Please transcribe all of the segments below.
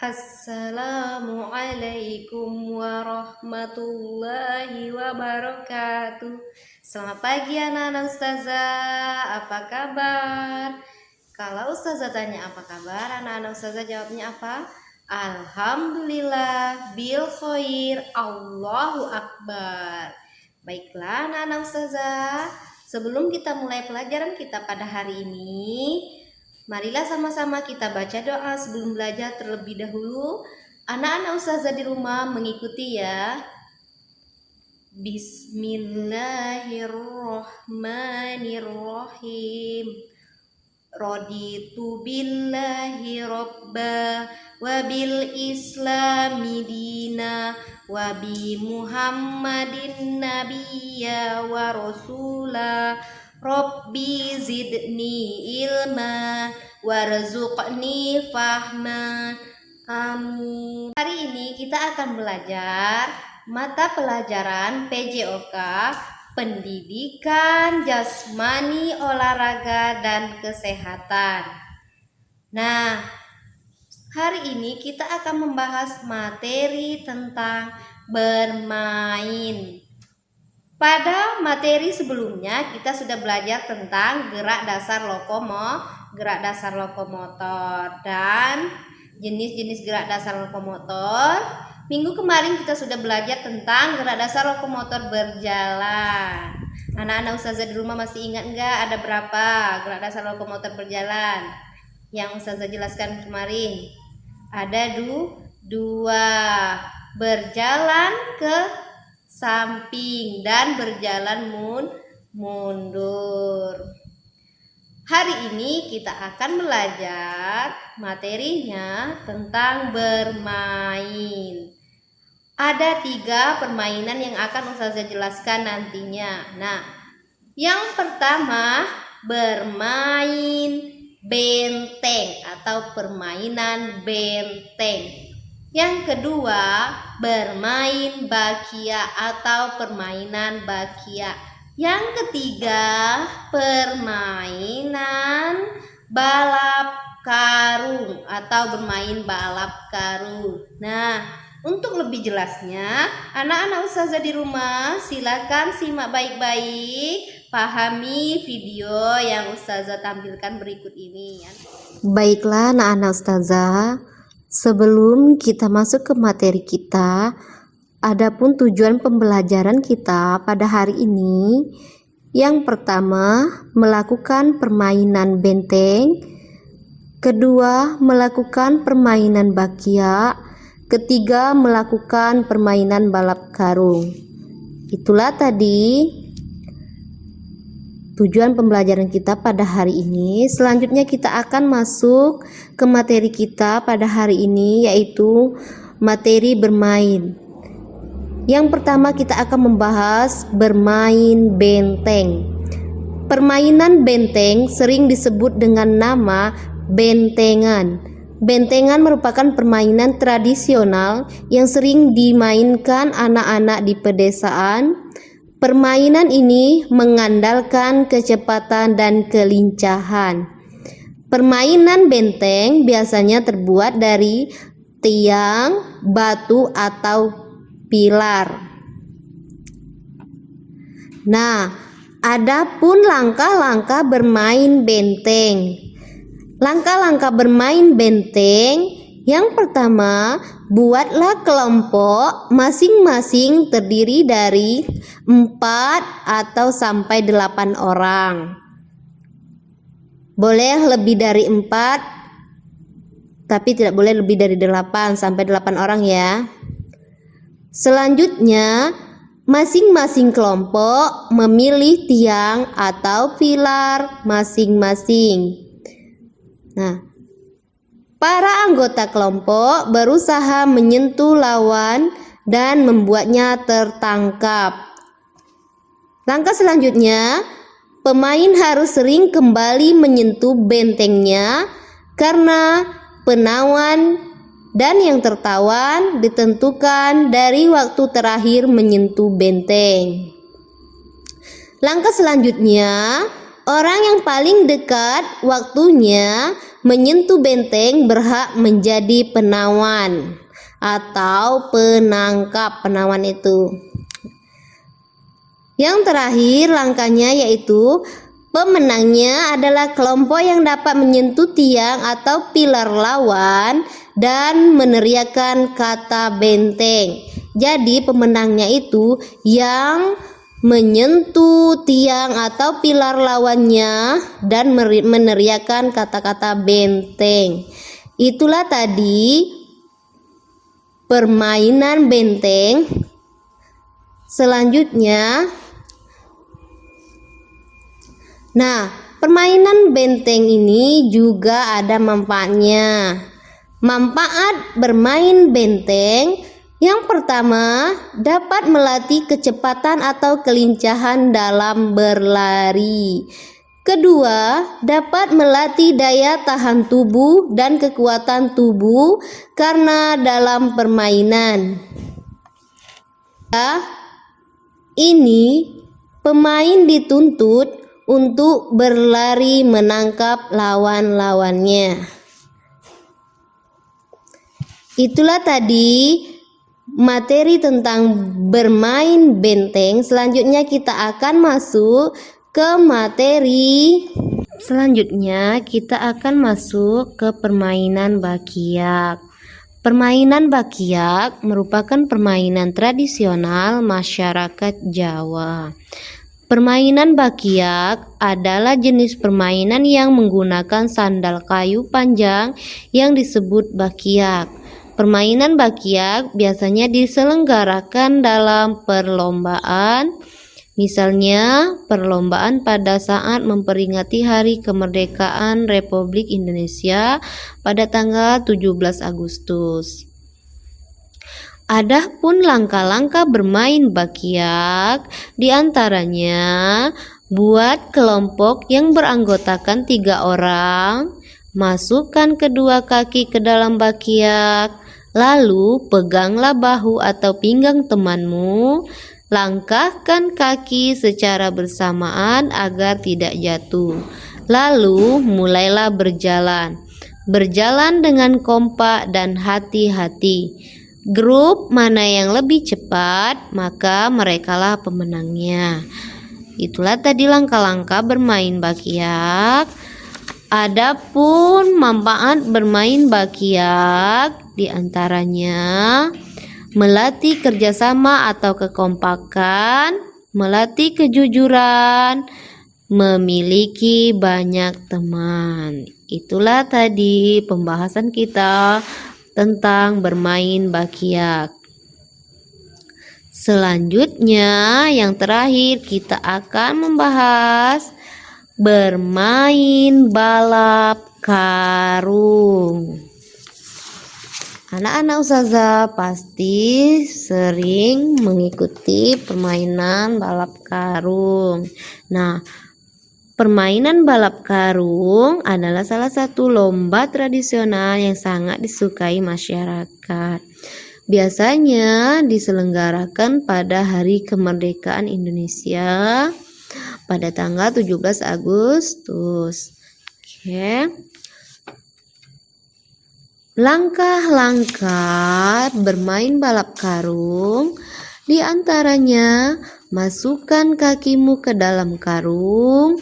Assalamualaikum warahmatullahi wabarakatuh. Selamat pagi anak-anak ustazah, apa kabar? Kalau ustazah tanya apa kabar, anak-anak ustazah jawabnya apa? Alhamdulillah bil khair, Allahu akbar. Baiklah anak-anak ustazah, sebelum kita mulai pelajaran kita pada hari ini, marilah sama-sama kita baca doa sebelum belajar terlebih dahulu. Anak-anak ustazah di rumah mengikuti ya. Bismillahirrahmanirrahim. Raditu billahi robba wa bil islami dina wa bi muhammadin nabiyya wa rasula. Rabbi zidni ilma warzuqni fahma. Amin. Hari ini kita akan belajar mata pelajaran PJOK, Pendidikan Jasmani, Olahraga dan Kesehatan. Nah, hari ini kita akan membahas materi tentang bermain. Pada materi sebelumnya kita sudah belajar tentang gerak dasar lokomotor dan jenis-jenis gerak dasar lokomotor. Minggu kemarin kita sudah belajar tentang gerak dasar lokomotor berjalan. Anak-anak ustazah di rumah masih ingat nggak ada berapa gerak dasar lokomotor berjalan yang ustazah jelaskan kemarin? Ada dua, berjalan ke samping dan berjalan mundur. Hari ini kita akan belajar materinya tentang bermain. Ada 3 permainan yang akan ustazah jelaskan nantinya. Nah, yang pertama bermain benteng atau permainan benteng. Yang kedua, bermain bakia atau permainan bakia. Yang ketiga, permainan balap karung atau bermain balap karung. Nah, untuk lebih jelasnya, anak-anak ustazah di rumah silakan simak baik-baik, pahami video yang ustazah tampilkan berikut ini ya. Baiklah anak-anak ustazah, sebelum kita masuk ke materi kita, adapun tujuan pembelajaran kita pada hari ini, yang pertama melakukan permainan benteng, kedua melakukan permainan bakia, ketiga melakukan permainan balap karung. Itulah tadi tujuan pembelajaran kita pada hari ini. Selanjutnya kita akan masuk ke materi kita pada hari ini, yaitu materi bermain. Yang pertama kita akan membahas bermain benteng. Permainan benteng sering disebut dengan nama bentengan. Bentengan merupakan permainan tradisional yang sering dimainkan anak-anak di pedesaan. Permainan ini mengandalkan kecepatan dan kelincahan. Permainan benteng biasanya terbuat dari tiang, batu, atau pilar. Nah, adapun langkah-langkah bermain benteng. Langkah-langkah bermain benteng, yang pertama, buatlah kelompok masing-masing terdiri dari 4 atau sampai 8 orang. Boleh lebih dari 4, tapi tidak boleh lebih dari 8 sampai 8 orang ya. Selanjutnya, masing-masing kelompok memilih tiang atau pilar masing-masing. Nah, para anggota kelompok berusaha menyentuh lawan dan membuatnya tertangkap. Langkah selanjutnya, pemain harus sering kembali menyentuh bentengnya karena penawan dan yang tertawan ditentukan dari waktu terakhir menyentuh benteng. Langkah selanjutnya, Orang yang paling dekat waktunya menyentuh benteng berhak menjadi penawan atau penangkap. Penawan itu. Yang terakhir langkahnya yaitu pemenangnya adalah kelompok yang dapat menyentuh tiang atau pilar lawan dan meneriakkan kata benteng. Jadi pemenangnya itu yang menyentuh tiang atau pilar lawannya dan meneriakkan kata-kata benteng. Itulah tadi permainan benteng. Selanjutnya, permainan benteng ini juga ada manfaatnya. Manfaat bermain benteng yang pertama, dapat melatih kecepatan atau kelincahan dalam berlari. Kedua, dapat melatih daya tahan tubuh dan kekuatan tubuh karena dalam permainan ini pemain dituntut untuk berlari menangkap lawan-lawannya. Itulah tadi materi tentang bermain benteng. Selanjutnya kita akan masuk ke permainan bakiak. Permainan bakiak merupakan permainan tradisional masyarakat Jawa. Permainan bakiak adalah jenis permainan yang menggunakan sandal kayu panjang yang disebut bakiak. Permainan bakiak biasanya diselenggarakan dalam perlombaan, misalnya perlombaan pada saat memperingati Hari Kemerdekaan Republik Indonesia pada tanggal 17 Agustus. Adapun langkah-langkah bermain bakiak diantaranya buat kelompok yang beranggotakan 3 orang, masukkan kedua kaki ke dalam bakiak, lalu peganglah bahu atau pinggang temanmu, langkahkan kaki secara bersamaan agar tidak jatuh. Lalu mulailah berjalan. Berjalan dengan kompak dan hati-hati. Grup mana yang lebih cepat, maka merekalah pemenangnya. Itulah tadi langkah-langkah bermain bakiak. Adapun manfaat bermain bakiak diantaranya melatih kerjasama atau kekompakan, melatih kejujuran, memiliki banyak teman. Itulah tadi pembahasan kita tentang bermain bakiak. Selanjutnya, yang terakhir kita akan membahas bermain balap karung. Anak-anak ustazah pasti sering mengikuti permainan balap karung. Nah, permainan balap karung adalah salah satu lomba tradisional yang sangat disukai masyarakat. Biasanya diselenggarakan pada Hari Kemerdekaan Indonesia pada tanggal 17 Agustus. Langkah-langkah bermain balap karung diantaranya masukkan kakimu ke dalam karung,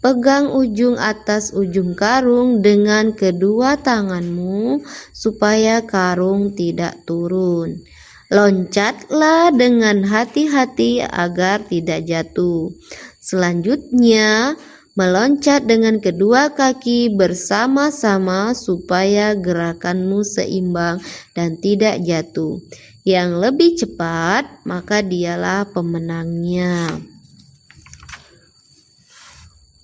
pegang ujung atas ujung karung dengan kedua tanganmu supaya karung tidak turun. Loncatlah dengan hati-hati agar tidak jatuh. Selanjutnya, meloncat dengan kedua kaki bersama-sama supaya gerakanmu seimbang dan tidak jatuh. Yang lebih cepat, maka dialah pemenangnya.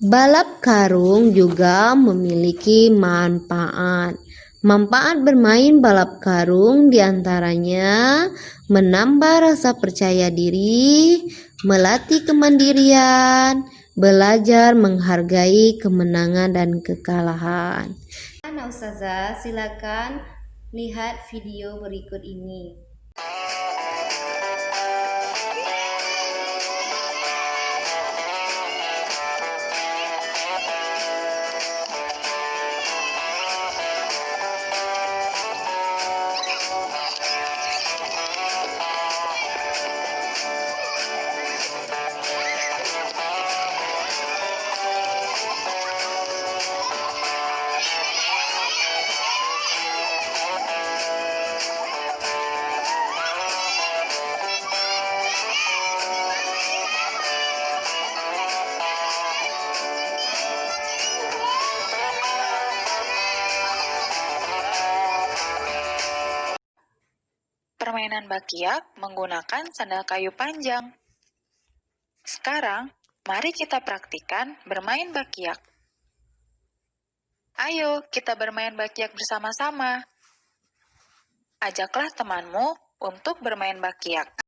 Balap karung juga memiliki manfaat. Manfaat bermain balap karung diantaranya menambah rasa percaya diri, melatih kemandirian, belajar menghargai kemenangan dan kekalahan. Nah, ustazah, silakan lihat video berikut ini. permainan bakiak menggunakan sandal kayu panjang. Sekarang, mari kita praktikkan bermain bakiak. Ayo, kita bermain bakiak bersama-sama. Ajaklah temanmu untuk bermain bakiak.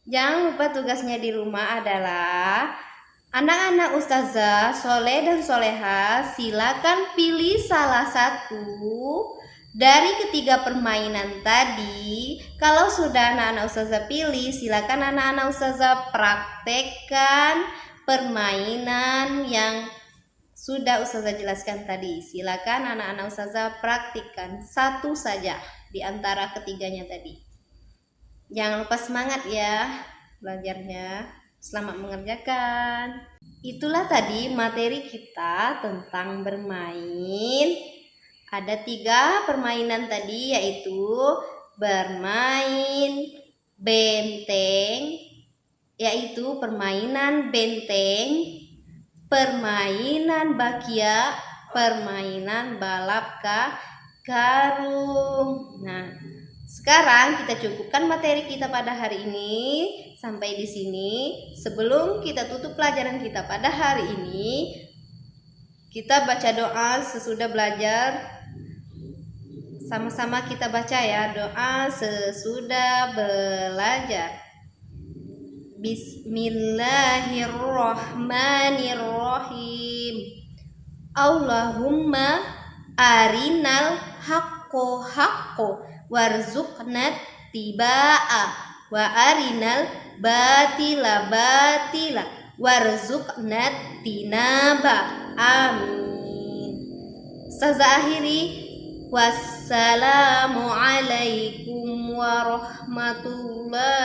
Jangan lupa tugasnya di rumah adalah anak-anak Ustazah, Soleh dan Soleha, silakan pilih salah satu dari ketiga permainan tadi. Kalau sudah anak-anak Ustazah pilih, silakan anak-anak Ustazah praktekkan permainan yang sudah Ustazah jelaskan tadi. Silakan anak-anak Ustazah praktikkan satu saja di antara ketiganya tadi. Jangan lupa semangat ya belajarnya. Selamat mengerjakan. Itulah tadi materi kita tentang bermain. Ada 3 permainan tadi, yaitu bermain benteng, yaitu permainan benteng, permainan bakiak, permainan balap karung. Nah, sekarang kita cukupkan materi kita pada hari ini sampai di sini. Sebelum kita tutup pelajaran kita pada hari ini, kita baca doa sesudah belajar. Sama-sama kita baca ya, doa sesudah belajar. Bismillahirrahmanirrahim. Allahumma arinal haqqo haqqo warzuqna tibaa wa arinal batila batila warzuqna tinaba. Amin. Ustazah akhiri, wassalamu alaikum warahmatullahi